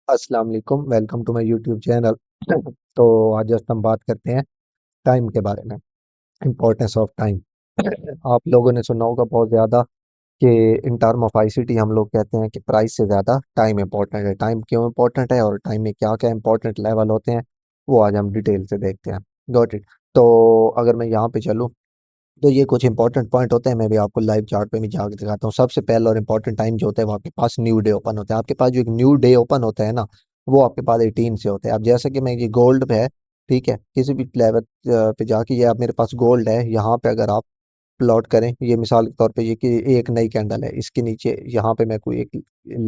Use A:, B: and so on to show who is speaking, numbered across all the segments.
A: अस्सलाम वालेकुम, welcome to my YouTube channel. तो आज जस्ट हम बात करते हैं टाइम के बारे में, इम्पोर्टेंस ऑफ टाइम। आप लोगों ने सुना होगा बहुत ज़्यादा कि इन टर्म ऑफ आईसीटी हम लोग कहते हैं कि प्राइस से ज़्यादा टाइम इम्पोर्टेंट है। टाइम क्यों इम्पोर्टेंट है और टाइम में क्या क्या इंपॉर्टेंट लेवल होते हैं, वो आज हम डिटेल से देखते हैं। Got it. तो अगर मैं यहाँ पे चलूँ तो ये कुछ इंपॉर्टेंट पॉइंट होते हैं, मैं भी आपको लाइव चार्ट पे भी जाकर दिखाता हूँ। सबसे पहला और इम्पोर्टेंट टाइम जो होता है वो आपके पास न्यू डे ओपन होता है। आपके पास जो एक न्यू डे ओपन होता है ना, वो आपके पास 18 से होता है। अब जैसे कि मैं ये गोल्ड पे है, ठीक है, किसी भी लेवल पे जाके ये आप मेरे पास गोल्ड है, यहाँ पे अगर आप प्लॉट करें, ये मिसाल के तौर पे ये कि एक नई कैंडल है, इसके नीचे यहाँ पे मैं कोई एक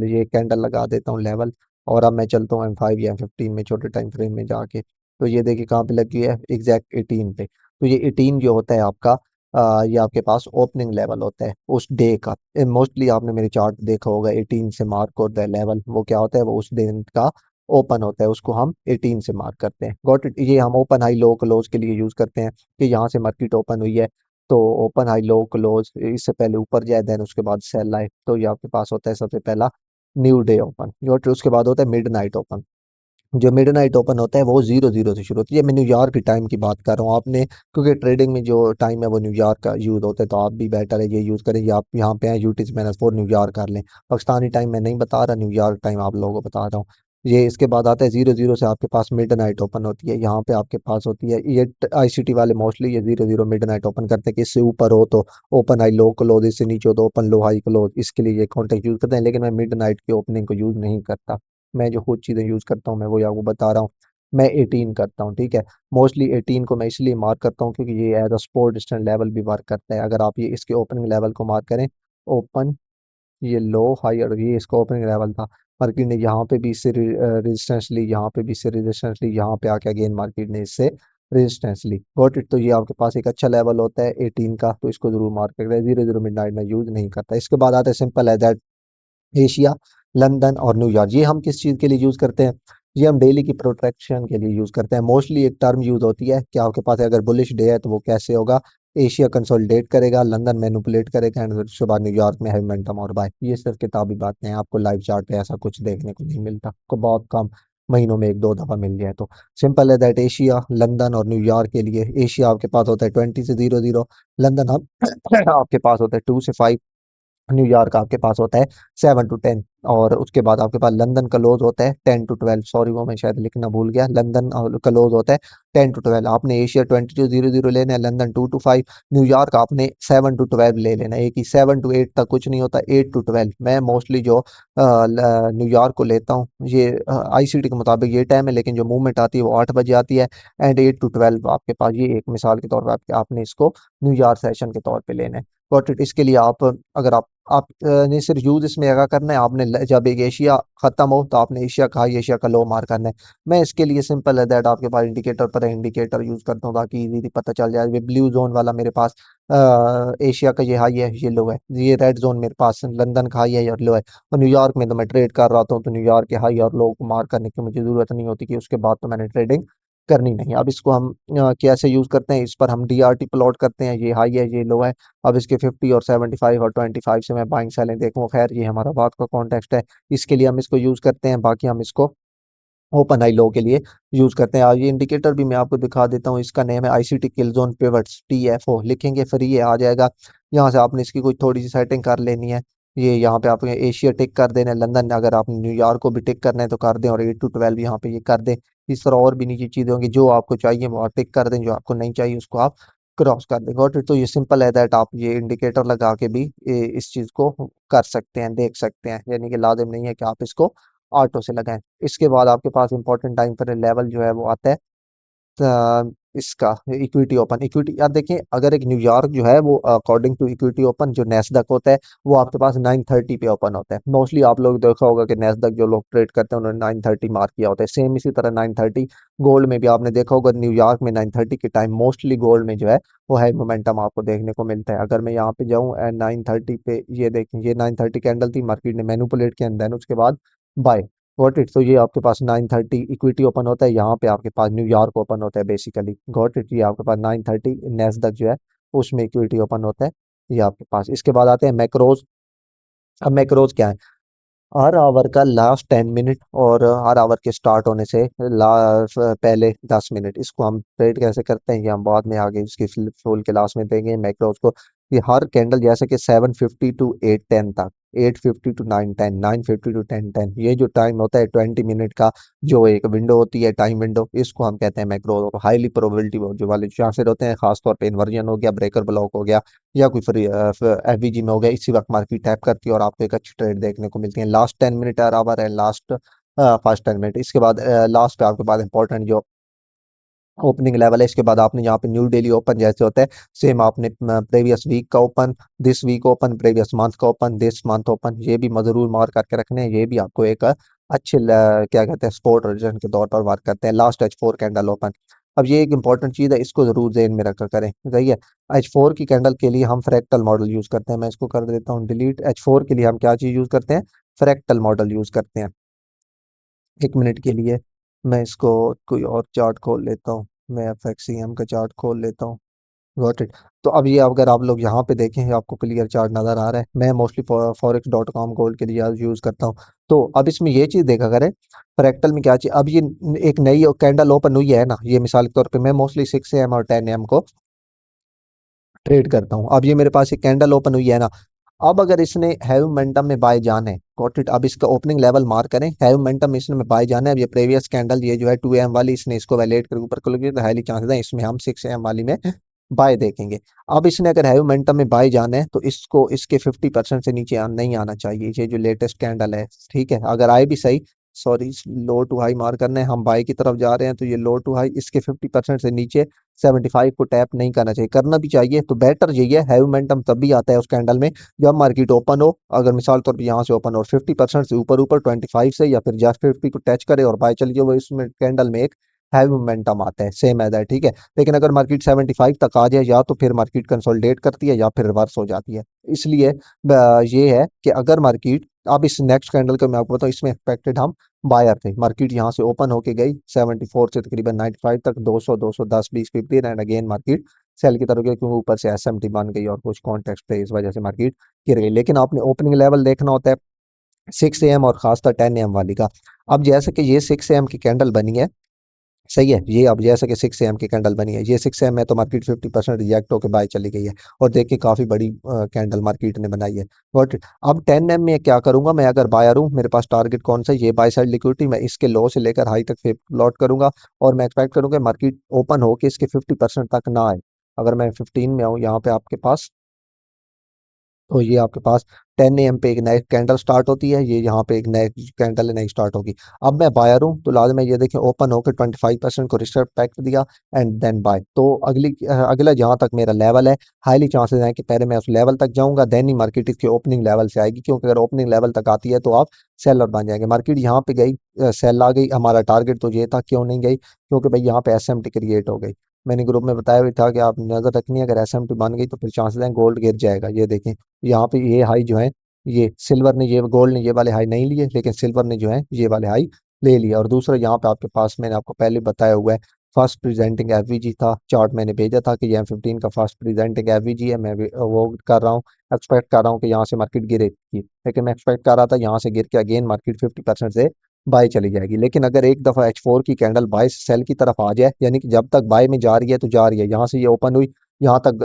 A: ये कैंडल लगा देता हूँ लेवल, और अब मैं चलता हूँ M5 या M15 में छोटे टाइम फ्रेम में जाके, तो ये देखिए कहाँ पे लगी है, एग्जैक्ट 18 पे। तो ये 18 जो होता है आपका, ये आपके पास ओपनिंग लेवल होता है उस डे का। मोस्टली आपने मेरे चार्ट देखा होगा, 18 से मार्क होता है लेवल, वो क्या होता है, वो उस दिन का ओपन होता है, उसको हम 18 से मार्क करते हैं। Got it. ये हम ओपन हाई लो क्लोज के लिए यूज करते हैं कि यहाँ से मार्केट ओपन हुई है, तो ओपन हाई लो क्लोज, इससे पहले ऊपर जाए देन उसके बाद सेल आए, तो ये आपके पास होता है सबसे पहला new day open. Got it. उसके बाद होता है मिड नाइट ओपन। जो मिडनाइट ओपन होता है वो 00 से शुरू होती है। मैं न्यूयॉर्क की टाइम की बात कर रहा हूँ आपने, क्योंकि ट्रेडिंग में जो टाइम है वो न्यूयॉर्क का यूज होता है, तो आप भी बेटर है ये यूज करें। ये आप यहाँ पे हैं UTC-4 न्यूयॉर्क कर लें। पाकिस्तानी टाइम मैं नहीं बता रहा, न्यूयॉर्क टाइम आप लोगों को बता रहा हूँ। ये इसके बाद आता है 00 से आपके पास मिड नाइट ओपन होती है, यहाँ पे आपके पास होती है ये आईसीटी वाले मोस्टली ये 00 मिड नाइट ओपन करते हैं कि इससे ऊपर हो तो ओपन हाई लो क्लोज, इससे नीचे हो तो ओपन लो हाई क्लोज, इसके लिए ये कॉन्टेक्ट यूज करते हैं। लेकिन मैं मिड नाइट की ओपनिंग को यूज नहीं करता, मैं जो खुद चीज़ें यूज़ करता हूँ मैं वो आपको बता रहा हूँ। मैं 18 करता हूँ, ठीक है। मोस्टली 18 को मैं इसलिए मार्क करता हूँ क्योंकि ये as a support distance level भी वर्क करता है। अगर आप ये इसके ओपनिंग लेवल को मार्क करें, ओपन, ये लो हाई, और ये इसका ओपनिंग लेवल था, मार्केट ने यहाँ पे भी इससे रेजिस्टेंस ली, यहाँ पे भी इससे रेजिस्टेंस ली, यहाँ पे आके अगेन मार्केट ने इससे रेजिस्टेंस ली। Got it. तो ये आपके पास एक अच्छा लेवल होता है 18 का, तो इसको जरूर मार्क करें। 00 मिडनाइट में यूज नहीं करता। इसके बाद आता है सिंपल है दैट एशिया, लंदन और न्यूयॉर्क। ये हम किस चीज़ के लिए यूज़ करते हैं, ये हम डेली की प्रोटेक्शन के लिए यूज़ करते हैं। मोस्टली एक टर्म यूज़ होती है कि आपके पास अगर बुलिश डे है तो वो कैसे होगा, एशिया कंसोलिडेट करेगा, लंदन मैनिपुलेट करेगा, एंड उसके बाद न्यूयॉर्क में है मोमेंटम और बाय। ये सिर्फ किताबी बातें हैं, आपको लाइव चार्ट पे ऐसा कुछ देखने को नहीं मिलता, आपको बहुत कम, महीनों में एक दो दफा मिल जाए तो। सिंपल है दैट एशिया, लंदन और न्यूयॉर्क के लिए, एशिया आपके पास होता है 20 से 00, लंदन हम आपके पास होता है 2 से 5, न्यूयॉर्क आपके पास होता है 7 to 10, और उसके बाद आपके पास लंदन क्लोज होता है 10 to 12। सॉरी वो मैं शायद लिखना भूल गया, लंदन क्लोज होता है 10 to 12। आपने एशिया 20 to 00 लेना है, लंदन 2 to 5, न्यूयॉर्क आपने 7 to 12 ले लेना है। एक ही 7 to 8 तक कुछ नहीं होता, 8 to 12 मैं मोस्टली जो न्यूयॉर्क को लेता हूँ। ये आईसीटी के मुताबिक ये टाइम है, लेकिन जो मूवमेंट आती है वो 8 बजे आती है, एंड 8 to 12 आपके पास। ये एक मिसाल के तौर पर आपने इसको न्यूयॉर्क सेशन के तौर पे लेना है। Got it. इसके लिए आप, अगर आप ने सिर्फ यूज इसमें क्या करना है, आपने जब एक एशिया खत्म हो तो आपने एशिया का हाई, एशिया का लो मार करना है। मैं इसके लिए सिंपल है दैट आपके पास इंडिकेटर पर इंडिकेटर यूज करता हूँ ताकि इजीली पता चल जाए। ये ब्लू जोन वाला मेरे पास एशिया का ये हाई है, ये लो है। ये रेड जोन मेरे पास लंदन का हाई है और लो है। और न्यूयॉर्क में तो मैं ट्रेड कर रहा था, तो न्यूयॉर्क के हाई और लो को मार करने की मुझे जरूरत नहीं होती कि उसके बाद तो मैंने ट्रेडिंग करनी नहीं। अब इसको हम कैसे यूज करते हैं, इस पर हम डीआरटी प्लॉट करते हैं, ये हाई है ये लो है। अब इसके 50 और 75 और 25 से मैं बाइंग सेलिंग देखूँ, खैर ये हमारा बात का कॉन्टेक्स्ट है, इसके लिए हम इसको यूज करते हैं। बाकी हम इसको ओपन आई लो के लिए यूज करते हैं। और ये इंडिकेटर भी मैं आपको दिखा देता हूँ, इसका नेम है आईसीटी किल जोन पिवट्स, TFO लिखेंगे फ्री है आ जाएगा। यहाँ से आपने इसकी कोई थोड़ी सी सेटिंग कर लेनी है। ये यहाँ पे आपने एशिया टिक कर देना है, लंदन अगर आपने न्यूयॉर्क को भी टिक करना है तो कर दें, और 8 to 12 यहाँ पे ये कर दें। इस तरह और भी नीचे चीजें होंगी, जो आपको चाहिए वो आप टिक कर दें, जो आपको नहीं चाहिए उसको आप क्रॉस कर दें। Got it. तो ये सिंपल है दैट आप ये इंडिकेटर लगा के भी इस चीज को कर सकते हैं, देख सकते हैं, यानी कि लाजिम नहीं है कि आप इसको ऑटो से लगाएं। इसके बाद आपके पास इंपॉर्टेंट टाइम पर लेवल जो है वो आता है इसका इक्विटी ओपन। इक्विटी यार देखिए, अगर एक न्यूयॉर्क जो है वो अकॉर्डिंग टू इक्विटी ओपन, जो नेस्डक होता है वो आपके पास 9:30 पे ओपन होता है। मोस्टली आप लोग देखा होगा कि नेस्डक जो लोग ट्रेड करते हैं उन्होंने 9:30 मार्क किया होता है। सेम इसी तरह 9:30 गोल्ड में भी आपने देखा होगा, न्यूयॉर्क में 9:30 के टाइम मोस्टली गोल्ड में जो है वो है मोमेंटम आपको देखने को मिलता है। अगर मैं यहाँ पे जाऊँ एंड 9:30 पे, ये देखें ये 9:30 कैंडल थी, मार्केट ने मैनिपुलेट किया, देन उसके बाद बाय। Got it. तो ये आपके पास 9:30 इक्विटी ओपन होता है, यहाँ पे आपके पास न्यूयॉर्क ओपन होता है बेसिकली। Got it. ये आपके पास 9:30 नेस्डक जो है उसमें इक्विटी ओपन होता है, ये आपके पास। इसके बाद आते हैं मैक्रोज। अब मैक्रोज क्या है, हर आवर का लास्ट 10 मिनट और हर आवर के स्टार्ट होने से पहले 10 मिनट, इसको हम ट्रेड कैसे करते हैं ये हम बाद में आगे इसकी फुल क्लास में देंगे मैक्रोज को। कि हर कैंडल जैसे कि 7:50 टू 8:10 तक, 8:50 टू 9:10, 9:50 टू 10:10, ये जो टाइम होता है 20 मिनट का, जो एक विंडो होती है टाइम विंडो, इसको हम कहते हैं मैक्रो। और हाईली प्रोबेबिलिटी जो वाले चांसेस होते हैं, खासतौर पे इन्वर्जन हो गया, ब्रेकर ब्लॉक हो गया, या कोई फ्री एफवीजी में हो गया, इसी वक्त मार्केट टैप करती है और आपको एक अच्छी ट्रेड देखने को मिलती है। लास्ट 10 मिनट बराबर है, लास्ट फर्स्ट 10 मिनट। इसके बाद लास्ट पे आपके पास इंपॉर्टेंट जो ओपनिंग लेवल है, इसके बाद आपने यहाँ पे न्यू डेली ओपन जैसे होता है, सेम आपने प्रीवियस वीक का open, this week open, previous month का ओपन, दिस मंथ ओपन, ये भी जरूर मार्क करके रखने हैं। ये भी आपको एक अच्छे क्या कहते हैं स्पोर्ट रिजल्ट के तौर पर मार्क करते हैं। लास्ट H4 कैंडल ओपन, अब ये एक इंपॉर्टेंट चीज है, इसको जरूर ध्यान में रखकर करें, सही है। H4 की कैंडल के लिए हम फ्रैक्टल मॉडल यूज करते हैं, मैं इसको कर देता हूँ डिलीट। H4 के लिए हम क्या चीज यूज करते हैं, फ्रैक्टल मॉडल यूज करते हैं। 1 मिनट के लिए मैं इसको कोई और चार्ट खोल लेता हूँ, मैं FXCM का चार्ट खोल लेता हूँ। Got it. तो अब ये अगर आप लोग यहाँ पे देखें, आपको क्लियर चार्ट नजर आ रहा है। मैं मोस्टली forex.com गोल्ड के लिए यूज करता हूँ। तो अब इसमें ये चीज देखा करें, फ्रैक्टल में क्या चीज, अब ये एक नई कैंडल ओपन हुई है ना, ये मिसाल के तौर पे मैं मोस्टली 6 AM और 10 AM को ट्रेड करता हूँ। अब ये मेरे पास एक कैंडल ओपन हुई है ना, अब अगर इसने हैव मोमेंटम में बाय जाना है, गॉट इट, अब इसका ओपनिंग लेवल मार्क करें, हैव मोमेंटम में इसने में बाय जाना है। अब ये प्रीवियस कैंडल ये जो है 2 AM वाली, इसने इसको वैलिडेट करके ऊपर खुल गई, तो हाईली चांसेस है इसमें हम 6 AM वाली में बाय देखेंगे। अब इसने अगर हैव मोमेंटम में बाय जाना है तो इसको इसके 50% से नीचे नहीं आना चाहिए, ये जो लेटेस्ट कैंडल है, ठीक है। अगर आए भी सही, sorry, low to high mark करना है, हम बाय की तरफ जा रहे हैं, तो ये लो टू हाई इसके 50% से नीचे 75 को टैप नहीं करना चाहिए। करना भी चाहिए तो बेटर यही है, हैव मोमेंटम तब भी आता है उस कैंडल में जब मार्केट ओपन हो। अगर मिसाल तौर पर यहाँ से ओपन और 50% से ऊपर ऊपर 25 से या फिर जस्ट 50 को टच करे और बाय चली जाए, वो इसमें कैंडल में एक हैवी मोमेंटम आता है, सेम एज है, ठीक है। लेकिन अगर मार्केट 75 तक आ जाए, या तो फिर मार्केट कंसोलिडेट करती है या फिर रिवर्स हो जाती है। इसलिए ये है कि अगर मार्केट, अब इस नेक्स्ट कैंडल का मैं आपको बताऊं, इसमें एक्सपेक्टेड हम बायर थे, मार्केट यहाँ से ओपन होके गई 74 से तकरीबन 95 तक, 200 210 20 15, एंड अगेन मार्केट सेल की तरफ गई, क्योंकि ऊपर से एसएमटी बन गई और कुछ कॉन्टेक्स्ट थे, इस वजह से मार्केट गिर गई। लेकिन आपने ओपनिंग लेवल देखना होता है 6 AM और खासकर 10 AM वाली का। अब जैसे कि ये 6 AM की कैंडल बनी है, सही है, ये अब जैसे कि 6 AM की कैंडल बनी है, ये 6 AM है, तो मार्केट 50% रिजेक्ट होकर बाय चली गई है। और देखिए काफी बड़ी कैंडल मार्केट ने बनाई है, बट अब 10 AM में क्या करूंगा मैं, अगर बायर हूं, मेरे पास टारगेट कौन सा है, ये बाय साइड लिक्विडिटी, मैं इसके लो से लेकर हाई तक प्लॉट करूंगा। और मैं एक्सपेक्ट करूंगा मार्केट ओपन होकर इसके 50% तक ना आए। अगर मैं 15 में आऊँ यहाँ पे आपके पास, तो ये आपके पास 10 AM पे एक नई कैंडल स्टार्ट होती है, ये यहाँ पे एक नई कैंडल नई स्टार्ट होगी। अब मैं बायर हूँ, तो लाजम है ये देखें ओपन होकर 25% को रिस्पेक्ट दिया एंड देन बाय। तो अगला जहाँ तक मेरा लेवल है, हाईली चांसेस हैं कि पहले मैं उस लेवल तक जाऊंगा, देन ही मार्केट इसके ओपनिंग लेवल से आएगी, क्योंकि अगर ओपनिंग लेवल तक आती है तो आप सेलर बन जाएंगे। मार्केट यहाँ पे गई, सेल आ गई, हमारा टारगेट तो ये था, क्यों नहीं गई, क्योंकि भाई यहाँ पे एसएमटी क्रिएट हो गई। मैंने ग्रुप में बताया भी था कि आप नजर रखनी है, अगर एसएमटी बन गई तो फिर चांसेस हैं गोल्ड गिर जाएगा। ये देखें यहाँ पे ये हाई जो है, ये सिल्वर ने, ये गोल्ड ने ये वाले हाई नहीं लिए, लेकिन सिल्वर ने जो है ये वाले हाई ले लिया। और दूसरा यहाँ पे आपके पास मैंने आपको पहले बताया हुआ है, फर्स्ट प्रेजेंटिंग एफवीजी था, चार्ट मैंने भेजा था कि ये M15 का फर्स्ट प्रेजेंटिंग एफवीजी है। मैं वो कर रहा हूँ, एक्सपेक्ट कर रहा हूँ कि यहाँ से मार्केट गिरेगी, लेकिन मैं एक्सपेक्ट कर रहा था यहाँ से गिर के अगेन मार्केट 50% से बाय चली जाएगी। लेकिन अगर एक दफा H4 की कैंडल बाय से सेल की तरफ आ जाए, यानी कि जब तक बाय में जा रही है तो जा रही है, यहाँ से ये ओपन हुई, यहाँ तक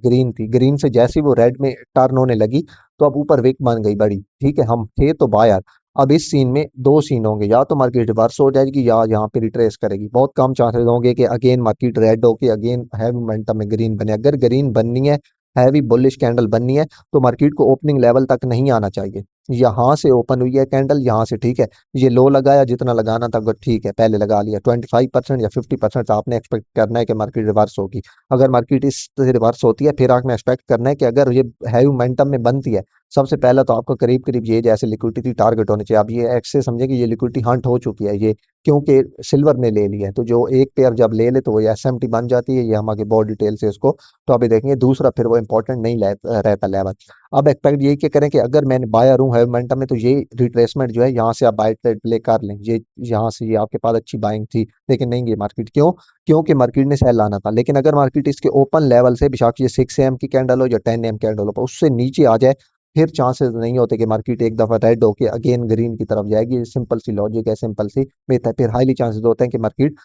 A: ग्रीन थी, ग्रीन से जैसे ही वो रेड में टर्न होने लगी, तो अब ऊपर विक बन गई बड़ी, ठीक है, हम थे तो बायर। अब इस सीन में दो सीन होंगे, या तो मार्केट रिवर्स हो जाएगी या यहाँ पे रिट्रेस करेगी। बहुत कम चांसेस होंगे कि अगेन मार्केट रेड होके अगेन हैवी मोमेंटम में ग्रीन बने। अगर ग्रीन बननी है, हैवी बुलिश कैंडल बननी है, तो मार्केट को ओपनिंग लेवल तक नहीं आना चाहिए। यहाँ से ओपन हुई है कैंडल, यहाँ से, ठीक है, ये लो लगाया, जितना लगाना था ठीक है पहले लगा लिया, 25% या 50% आपने एक्सपेक्ट करना है कि मार्केट रिवर्स होगी। अगर मार्केट इस तरह रिवर्स होती है, फिर आपने एक्सपेक्ट करना है कि अगर ये हैवी मोमेंटम में बनती है, सबसे पहला तो आपको करीब करीब ये जैसे लिक्विडिटी टारगेट होने चाहिए। अब ये एक्स से समझे कि ये लिक्विडिटी हंट हो चुकी है, ये क्योंकि सिल्वर ने ले लिया है, तो जो एक पेयर जब ले ले तो वो एसएमटी बन जाती है। ये हम आगे बहुत डिटेल से इसको तो अभी देखेंगे। दूसरा फिर वो इंपॉर्टेंट नहीं रहता लेवल। अब एक्सपेक्ट यही क्या करें कि अगर मैंने बायर हूँ है मोमेंटम में, तो ये रिट्रेसमेंट जो है यहाँ से आप बाय ट्रेड प्ले कर लें। ये यहाँ से ये आपके पास अच्छी बाइंग थी, लेकिन नहीं गई मार्केट, क्यों, क्योंकि मार्केट ने सेल लाना था। लेकिन अगर मार्केट इसके ओपन लेवल से बेशक ये 6 AM की कैंडल हो या 10 AM कैंडल हो, उससे नीचे आ जाए, फिर चांसेस नहीं होते कि मार्केट एक दफा रेड होके अगेन ग्रीन की तरफ जाएगी। सिंपल सी लॉजिक है, सिंपल सी मेथ है। फिर हाईली चांसेस होते हैं कि मार्केट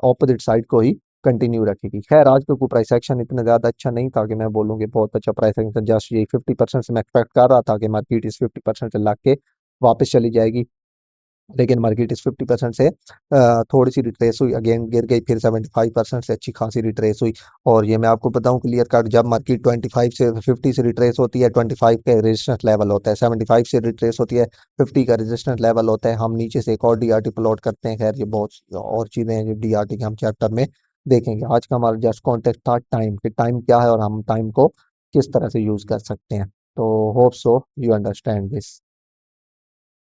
A: ऑपोजिट साइड को ही कंटिन्यू रखेगी। खैर आज का कोई प्राइस एक्शन इतना ज्यादा अच्छा नहीं था कि मैं बोलूँ कि बहुत अच्छा प्राइस एक्शन, जस्ट ये 50% से मैं एक्सपेक्ट कर रहा था कि मार्केट इस 50% से लाके वापस चली जाएगी, लेकिन मार्केट इस 50% से थोड़ी सी रिट्रेस हुई, अगेन गिर गई, फिर 75% से अच्छी खासी रिट्रेस हुई। और ये मैं आपको बताऊं क्लियर कट, जब मार्केट 25 से 50 से रिट्रेस होती है, 25 का रेजिस्टेंस लेवल होता है, 75 से रिट्रेस होती है, 50 का रेजिस्टेंस लेवल होता है। हम नीचे से एक और डीआरटी प्लॉट करते हैं। खैर ये बहुत और चीजें हैं जो डीआरटी के हम चैप्टर में देखेंगे। आज का हमारा जस्ट कॉन्टेक्ट था टाइम, कि टाइम क्या है और हम टाइम को किस तरह से यूज कर सकते हैं। तो hope so you understand this.